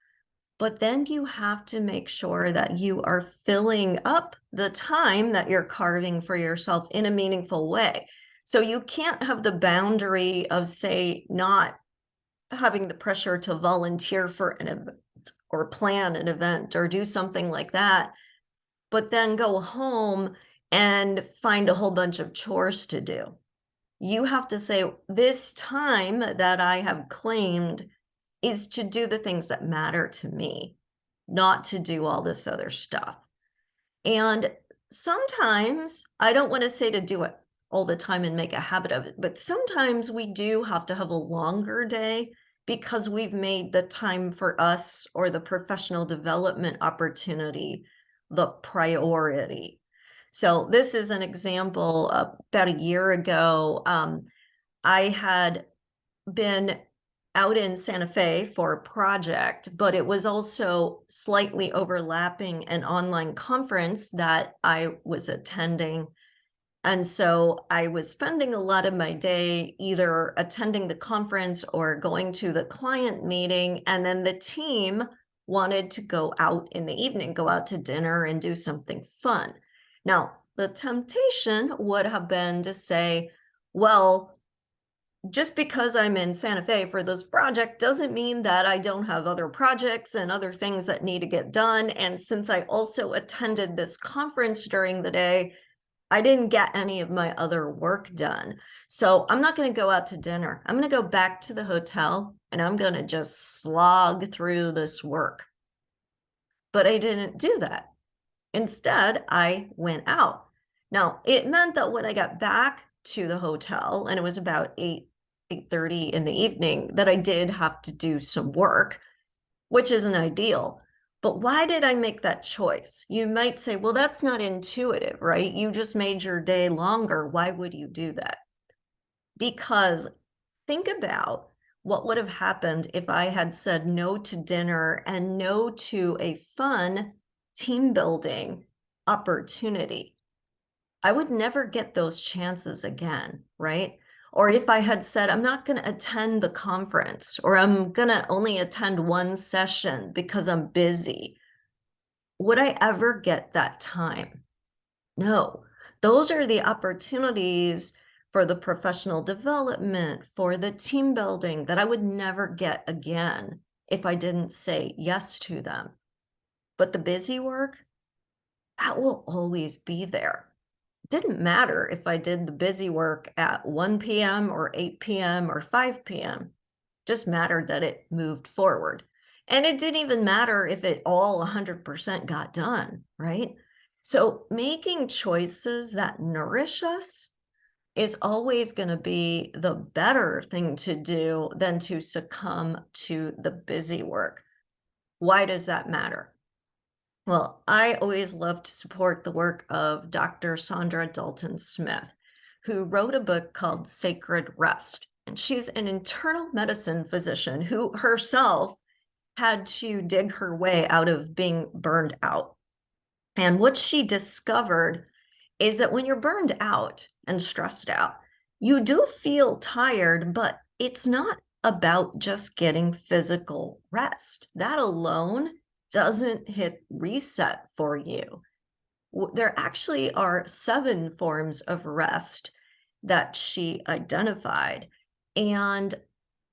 But then you have to make sure that you are filling up the time that you're carving for yourself in a meaningful way. So you can't have the boundary of, say, not having the pressure to volunteer for an event or plan an event or do something like that, but then go home and find a whole bunch of chores to do. You have to say, this time that I have claimed is to do the things that matter to me, not to do all this other stuff. And sometimes, I don't want to say to do it all the time and make a habit of it, but sometimes we do have to have a longer day because we've made the time for us or the professional development opportunity the priority. So this is an example. About a year ago, I had been out in Santa Fe for a project, but it was also slightly overlapping an online conference that I was attending. And so I was spending a lot of my day either attending the conference or going to the client meeting. And then the team wanted to go out in the evening, go out to dinner and do something fun. Now, the temptation would have been to say, well, just because I'm in Santa Fe for this project doesn't mean that I don't have other projects and other things that need to get done. And since I also attended this conference during the day, I didn't get any of my other work done. So I'm not going to go out to dinner. I'm going to go back to the hotel and I'm going to just slog through this work. But I didn't do that. Instead, I went out. Now, it meant that when I got back to the hotel, and it was about 8:30 in the evening, that I did have to do some work, which isn't ideal. But why did I make that choice? You might say, well, that's not intuitive, right? You just made your day longer. Why would you do that? Because think about what would have happened if I had said no to dinner and no to a fun team building opportunity. I would never get those chances again, right? Or if I had said, I'm not going to attend the conference, or I'm going to only attend one session because I'm busy, would I ever get that time? No. Those are the opportunities for the professional development, for the team building that I would never get again if I didn't say yes to them. But the busy work, that will always be there. Didn't matter if I did the busy work at 1 p.m. or 8 p.m. or 5 p.m. Just mattered that it moved forward. And it didn't even matter if it all 100% got done, right? So making choices that nourish us is always going to be the better thing to do than to succumb to the busy work. Why does that matter? Well, I always love to support the work of Dr. Sandra Dalton Smith, who wrote a book called Sacred Rest. And she's an internal medicine physician who herself had to dig her way out of being burned out. And what she discovered is that when you're burned out and stressed out, you do feel tired, but it's not about just getting physical rest. That alone doesn't hit reset for you. There actually are 7 forms of rest that she identified. And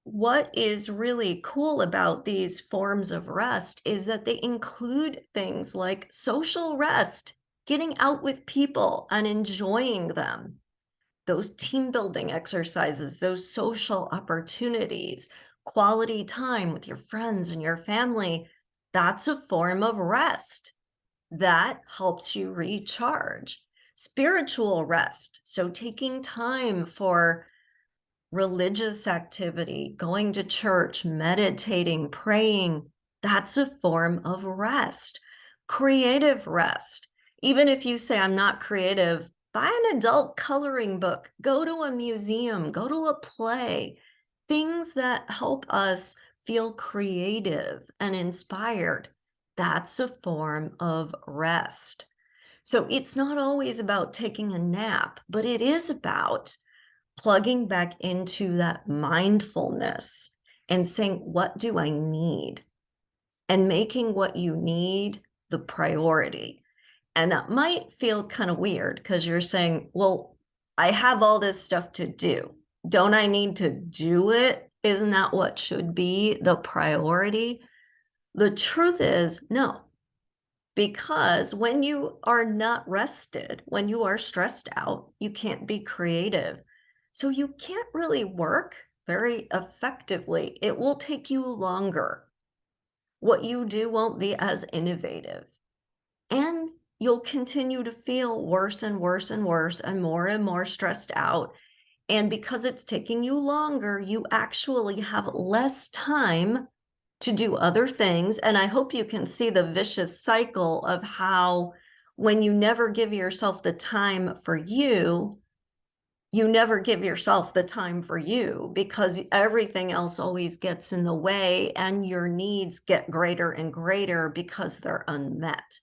what is really cool about these forms of rest is that they include things like social rest, getting out with people and enjoying them, those team building exercises, those social opportunities, quality time with your friends and your family. That's a form of rest that helps you recharge. Spiritual rest, so taking time for religious activity, going to church, meditating, praying, that's a form of rest. Creative rest. Even if you say, I'm not creative, buy an adult coloring book, go to a museum, go to a play, things that help us feel creative and inspired. That's a form of rest. So it's not always about taking a nap, but it is about plugging back into that mindfulness and saying, what do I need? And making what you need the priority. And that might feel kind of weird because you're saying, well, I have all this stuff to do. Don't I need to do it? Isn't that what should be the priority? The truth is, no. Because when you are not rested, when you are stressed out, you can't be creative. So you can't really work very effectively. It will take you longer. What you do won't be as innovative. And you'll continue to feel worse and worse and worse and more stressed out. And because it's taking you longer, you actually have less time to do other things. And I hope you can see the vicious cycle of how when you never give yourself the time for you, you never give yourself the time for you because everything else always gets in the way and your needs get greater and greater because they're unmet.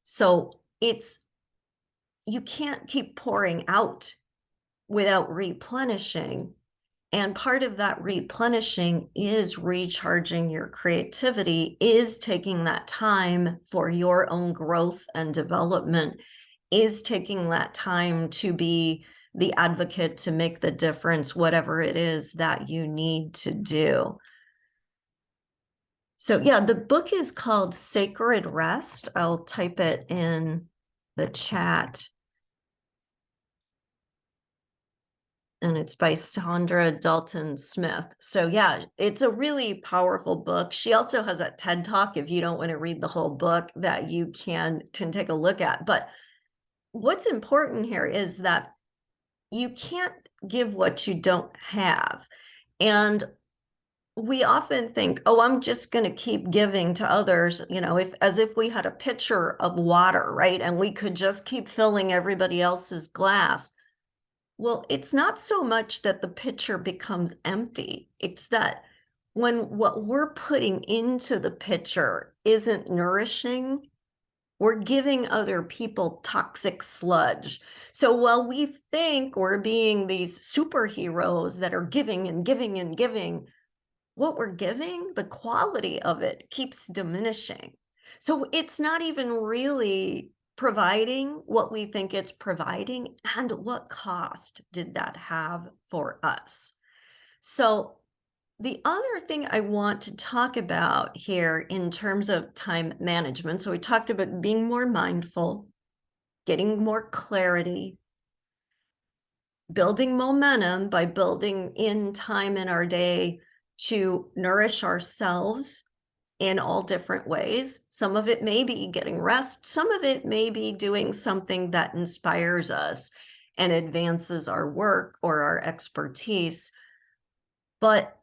So you can't keep pouring out without replenishing. And part of that replenishing is recharging your creativity, is taking that time for your own growth and development, is taking that time to be the advocate to make the difference, whatever it is that you need to do. So yeah, the book is called Sacred Rest. I'll type it in the chat. And it's by Sandra Dalton Smith. So yeah, it's a really powerful book. She also has a TED Talk, if you don't want to read the whole book, that you can take a look at. But what's important here is that you can't give what you don't have. And we often think, oh, I'm just going to keep giving to others, as if we had a pitcher of water, right? And we could just keep filling everybody else's glass. Well, it's not so much that the pitcher becomes empty. It's that when what we're putting into the pitcher isn't nourishing, we're giving other people toxic sludge. So while we think we're being these superheroes that are giving and giving and giving, what we're giving, the quality of it keeps diminishing. So it's not even really providing what we think it's providing, and what cost did that have for us? So the other thing I want to talk about here in terms of time management, so we talked about being more mindful, getting more clarity, building momentum by building in time in our day to nourish ourselves in all different ways. Some of it may be getting rest. Some of it may be doing something that inspires us and advances our work or our expertise. But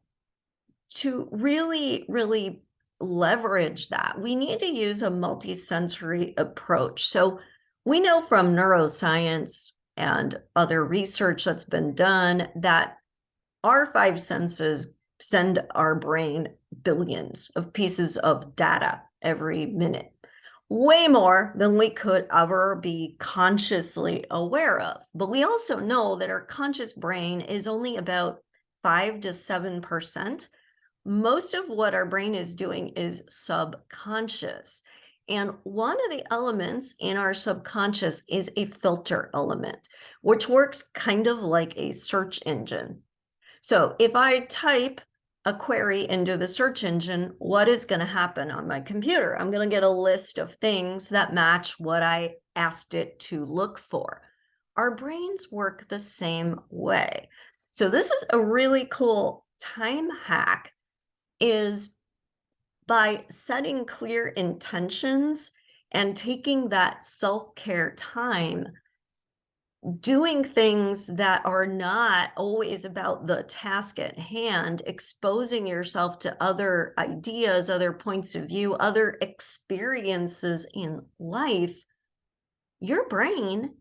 to really, really leverage that, we need to use a multisensory approach. So we know from neuroscience and other research that's been done that our five senses send our brain billions of pieces of data every minute, way more than we could ever be consciously aware of. But we also know that our conscious brain is only about 5 to 7%. Most of what our brain is doing is subconscious. And one of the elements in our subconscious is a filter element, which works kind of like a search engine. So if I type a query into the search engine, what is going to happen on my computer? I'm going to get a list of things that match what I asked it to look for. Our brains work the same way. So this is a really cool time hack, is by setting clear intentions and taking that self-care time, doing things that are not always about the task at hand, exposing yourself to other ideas, other points of view, other experiences in life, your brain,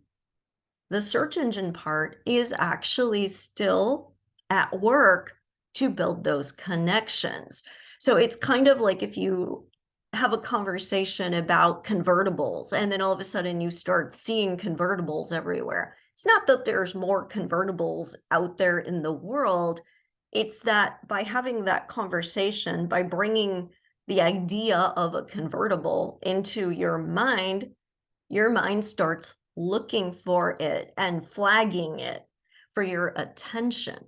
the search engine part, is actually still at work to build those connections. So it's kind of like if you have a conversation about convertibles and then all of a sudden you start seeing convertibles everywhere. It's not that there's more convertibles out there in the world. It's that by having that conversation, by bringing the idea of a convertible into your mind starts looking for it and flagging it for your attention.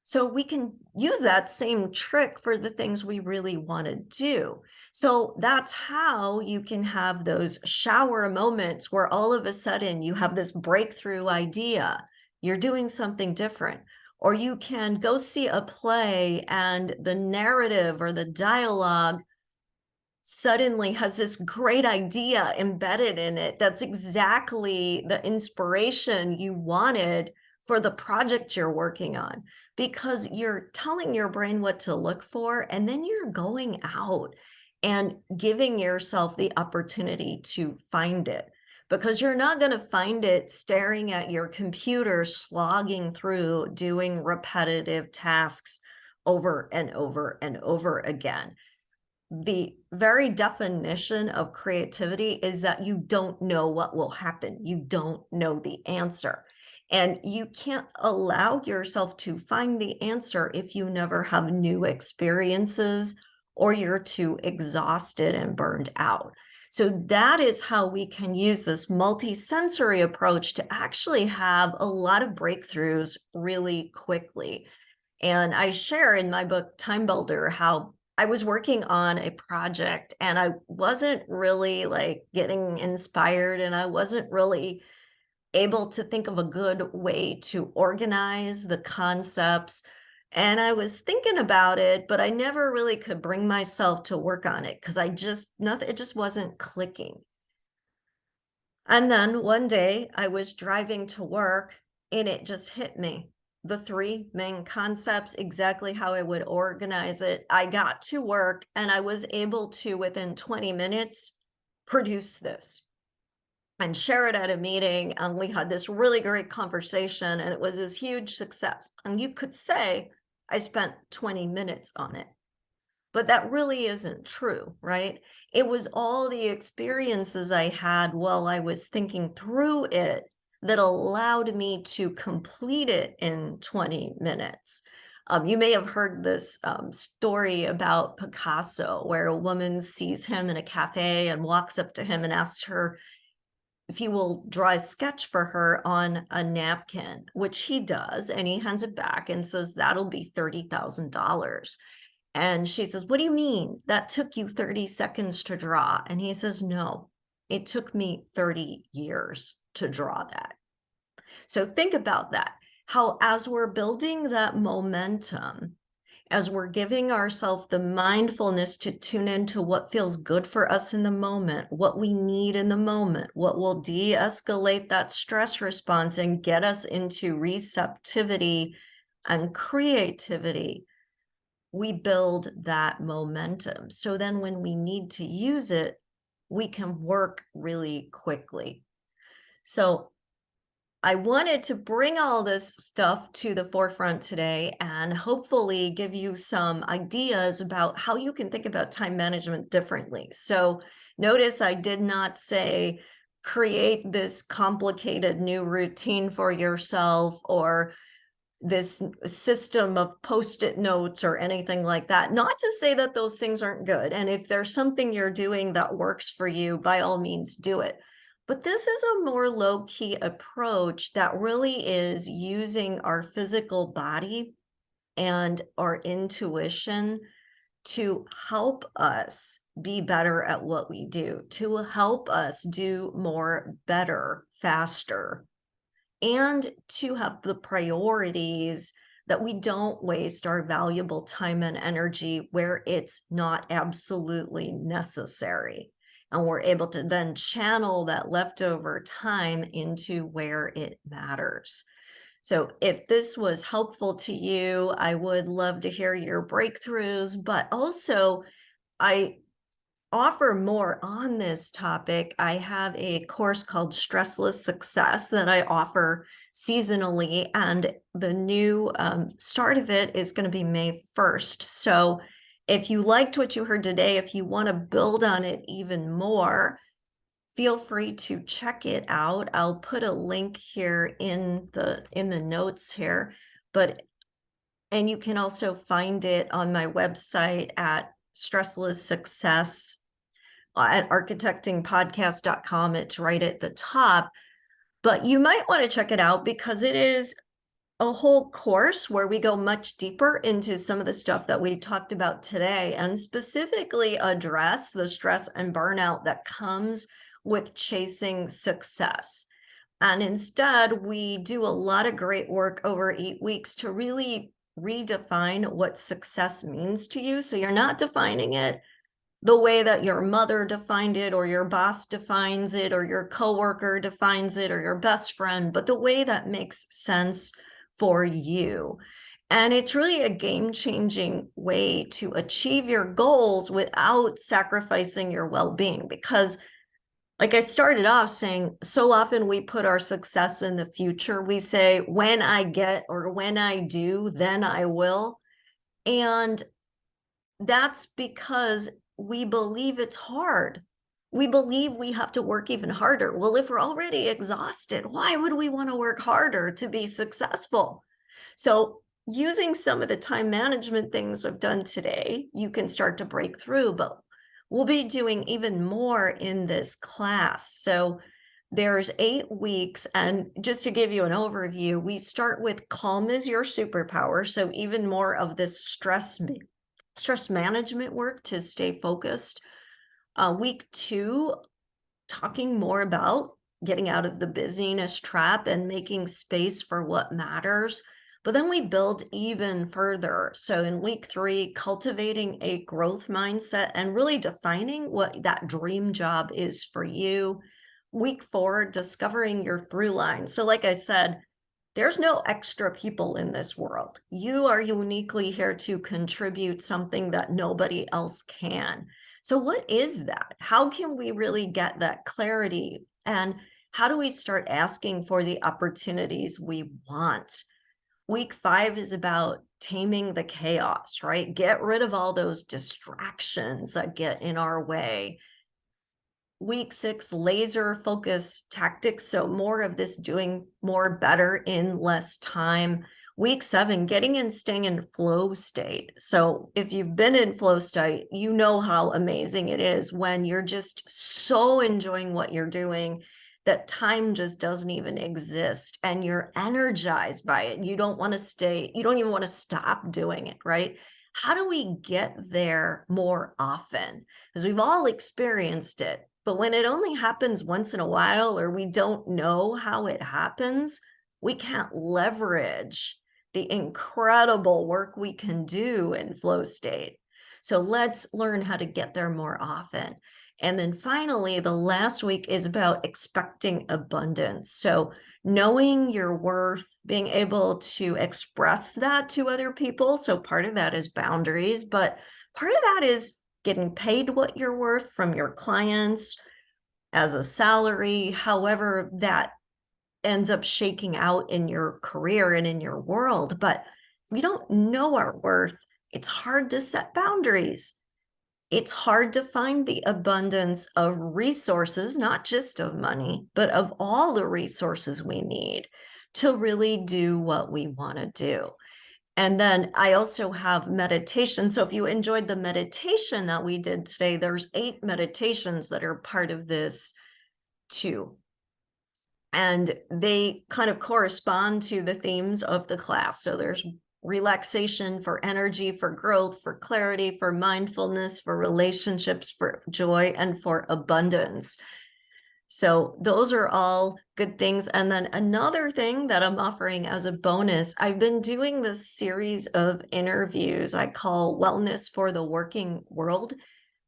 So we can use that same trick for the things we really want to do. So that's how you can have those shower moments where all of a sudden you have this breakthrough idea you're doing something different. Or you can go see a play and the narrative or the dialogue suddenly has this great idea embedded in it that's exactly the inspiration you wanted for the project you're working on, because you're telling your brain what to look for, and then you're going out and giving yourself the opportunity to find it, because you're not going to find it staring at your computer, slogging through doing repetitive tasks over and over and over again. The very definition of creativity is that you don't know what will happen. You don't know the answer. And you can't allow yourself to find the answer if you never have new experiences or you're too exhausted and burned out. So that is how we can use this multisensory approach to actually have a lot of breakthroughs really quickly. And I share in my book, Time Builder, how I was working on a project and I wasn't really like getting inspired, and I wasn't really able to think of a good way to organize the concepts. And I was thinking about it, but I never really could bring myself to work on it because it just wasn't clicking. And then one day I was driving to work and it just hit me. The three main concepts, exactly how I would organize it. I got to work and I was able to, within 20 minutes, produce this and share it at a meeting. And we had this really great conversation and it was this huge success. And you could say I spent 20 minutes on it. But that really isn't true, right? It was all the experiences I had while I was thinking through it that allowed me to complete it in 20 minutes. You may have heard this story about Picasso, where a woman sees him in a cafe and walks up to him and asks her if he will draw a sketch for her on a napkin, which he does, and he hands it back and says, "That'll be $30,000. And she says, "What do you mean? That took you 30 seconds to draw?" And he says, "No, it took me 30 years to draw that." So think about that. How, as we're building that momentum, as we're giving ourselves the mindfulness to tune into what feels good for us in the moment, what we need in the moment, what will de-escalate that stress response and get us into receptivity and creativity, we build that momentum. So then when we need to use it, we can work really quickly. So I wanted to bring all this stuff to the forefront today and hopefully give you some ideas about how you can think about time management differently. So notice I did not say create this complicated new routine for yourself or this system of post-it notes or anything like that. Not to say that those things aren't good. And if there's something you're doing that works for you, by all means do it. But this is a more low-key approach that really is using our physical body and our intuition to help us be better at what we do, to help us do more, better, faster, and to have the priorities that we don't waste our valuable time and energy where it's not absolutely necessary. And we're able to then channel that leftover time into where it matters. So if this was helpful to you, I would love to hear your breakthroughs, but also I offer more on this topic. I have a course called Stressless Success that I offer seasonally, and the new start of it is going to be May 1st. So if you liked what you heard today, if you want to build on it even more, feel free to check it out. I'll put a link here in the notes here, and you can also find it on my website at Stressless Success at architectingpodcast.com. It's right at the top, but you might want to check it out because it is a whole course where we go much deeper into some of the stuff that we talked about today and specifically address the stress and burnout that comes with chasing success. And instead, we do a lot of great work over 8 weeks to really redefine what success means to you. So you're not defining it the way that your mother defined it, or your boss defines it, or your coworker defines it, or your best friend, but the way that makes sense for you. And it's really a game-changing way to achieve your goals without sacrificing your well-being. Because, like I started off saying, so often we put our success in the future. We say, when I get, or when I do, then I will. And that's because we believe it's hard. We believe we have to work even harder. Well, if we're already exhausted, why would we want to work harder to be successful? So, using some of the time management things I've done today, you can start to break through, but we'll be doing even more in this class. So, there's 8 weeks. And just to give you an overview, we start with calm is your superpower. So, even more of this stress management work to stay focused. Week 2, talking more about getting out of the busyness trap and making space for what matters. But then we build even further. So in week 3, cultivating a growth mindset and really defining what that dream job is for you. Week 4, discovering your through line. So like I said, there's no extra people in this world. You are uniquely here to contribute something that nobody else can. So, what is that? How can we really get that clarity? And how do we start asking for the opportunities we want? Week 5 is about taming the chaos, right? Get rid of all those distractions that get in our way. Week 6, laser focus tactics. So more of this doing more better in less time. Week 7, getting and staying in flow state. So if you've been in flow state, you know how amazing it is when you're just so enjoying what you're doing that time just doesn't even exist and you're energized by it. You don't want to stay, you don't even want to stop doing it, right? How do we get there more often? Because we've all experienced it. But when it only happens once in a while, or we don't know how it happens, we can't leverage the incredible work we can do in flow state. So let's learn how to get there more often. And then finally, the last week is about expecting abundance. So knowing your worth, being able to express that to other people. So part of that is boundaries, but part of that is getting paid what you're worth from your clients as a salary, however that ends up shaking out in your career and in your world. But if we don't know our worth, it's hard to set boundaries. It's hard to find the abundance of resources, not just of money, but of all the resources we need to really do what we want to do. And then I also have meditation. So if you enjoyed the meditation that we did today, there's 8 meditations that are part of this too. And they kind of correspond to the themes of the class. So there's relaxation, for energy, for growth, for clarity, for mindfulness, for relationships, for joy, and for abundance. So those are all good things. And then another thing that I'm offering as a bonus, I've been doing this series of interviews I call Wellness for the Working World,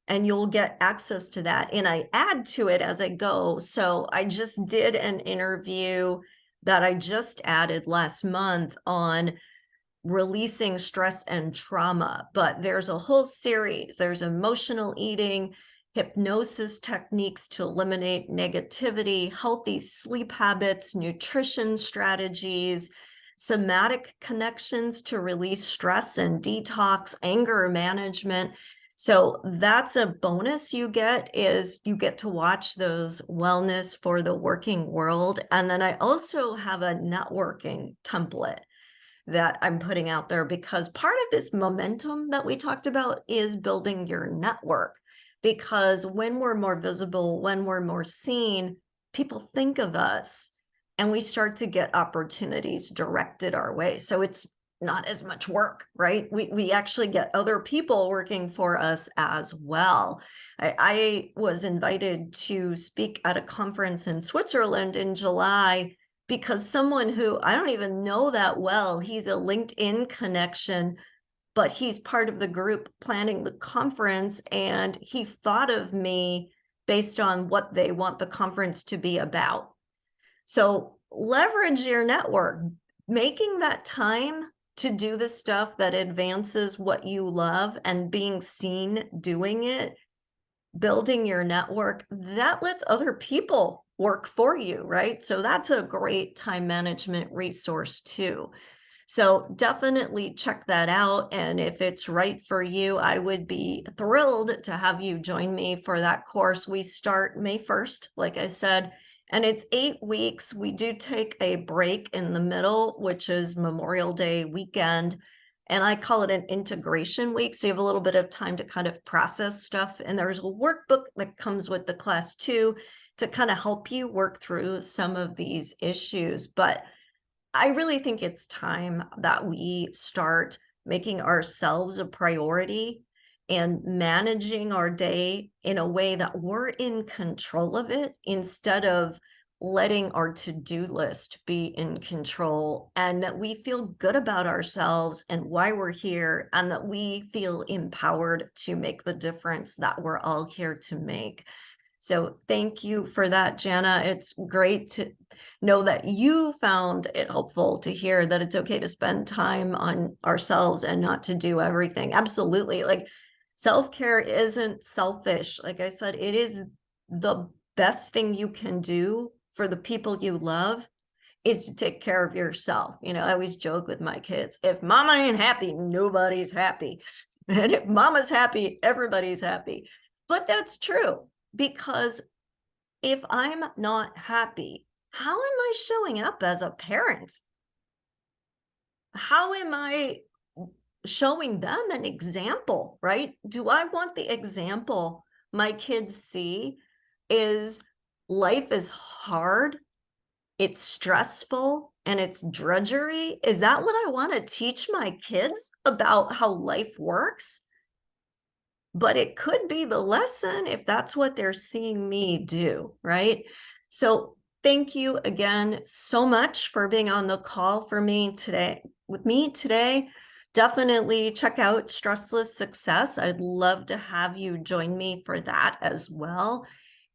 and you'll get access to that. And I add to it as I go. So I just did an interview that I just added last month on releasing stress and trauma, but there's a whole series. There's emotional eating, hypnosis techniques to eliminate negativity, healthy sleep habits, nutrition strategies, somatic connections to release stress and detox, anger management. So that's a bonus you get, is you get to watch those Wellness for the Working World. And then I also have a networking template that I'm putting out there, because part of this momentum that we talked about is building your network. Because when we're more visible, when we're more seen, people think of us and we start to get opportunities directed our way. So it's not as much work, right? We actually get other people working for us as well. I was invited to speak at a conference in Switzerland in July because someone who I don't even know that well, he's a LinkedIn connection, but he's part of the group planning the conference, and he thought of me based on what they want the conference to be about. So leverage your network, making that time to do the stuff that advances what you love and being seen doing it, building your network, that lets other people work for you, right? So that's a great time management resource too. So definitely check that out. And if it's right for you, I would be thrilled to have you join me for that course. We start May 1st, like I said, and it's 8 weeks. We do take a break in the middle, which is Memorial Day weekend. And I call it an integration week. So you have a little bit of time to kind of process stuff. And there's a workbook that comes with the class too, to kind of help you work through some of these issues. But I really think it's time that we start making ourselves a priority and managing our day in a way that we're in control of it instead of letting our to-do list be in control, and that we feel good about ourselves and why we're here, and that we feel empowered to make the difference that we're all here to make. So thank you for that, Jana. It's great to know that you found it helpful to hear that it's okay to spend time on ourselves and not to do everything. Absolutely. Like, self-care isn't selfish. Like I said, it is the best thing you can do for the people you love is to take care of yourself. You know, I always joke with my kids, if mama ain't happy, nobody's happy. And if mama's happy, everybody's happy. But that's true, because if I'm not happy, how am I showing up as a parent? How am I showing them an example, right? Do I want the example my kids see is life is hard, it's stressful, and it's drudgery? Is that what I want to teach my kids about how life works? But it could be the lesson if that's what they're seeing me do, right? So thank you again so much for being on the call for me today, with me today. Definitely check out Stressless Success. I'd love to have you join me for that as well.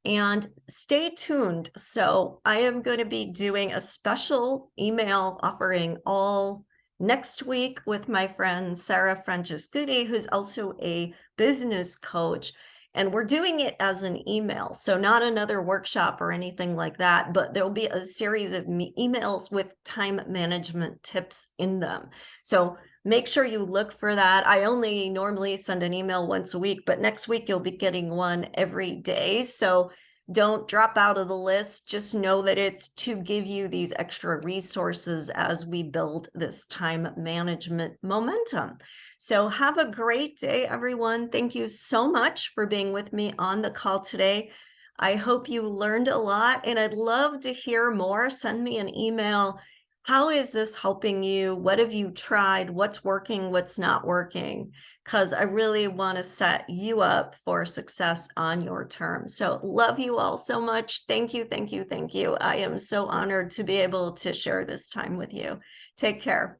And stay tuned. So I am going to be doing a special email offering all next week with my friend Sarah Francescuti, who's also a business coach. And we're doing it as an email. So not another workshop or anything like that, but there'll be a series of emails with time management tips in them. So make sure you look for that. I only normally send an email once a week, but next week you'll be getting one every day. So don't drop out of the list. Just know that it's to give you these extra resources as we build this time management momentum. So have a great day, everyone. Thank you so much for being with me on the call today. I hope you learned a lot, and I'd love to hear more. Send me an email. How is this helping you? What have you tried? What's working? What's not working? Because I really want to set you up for success on your terms. So love you all so much. Thank you, thank you, thank you. I am so honored to be able to share this time with you. Take care.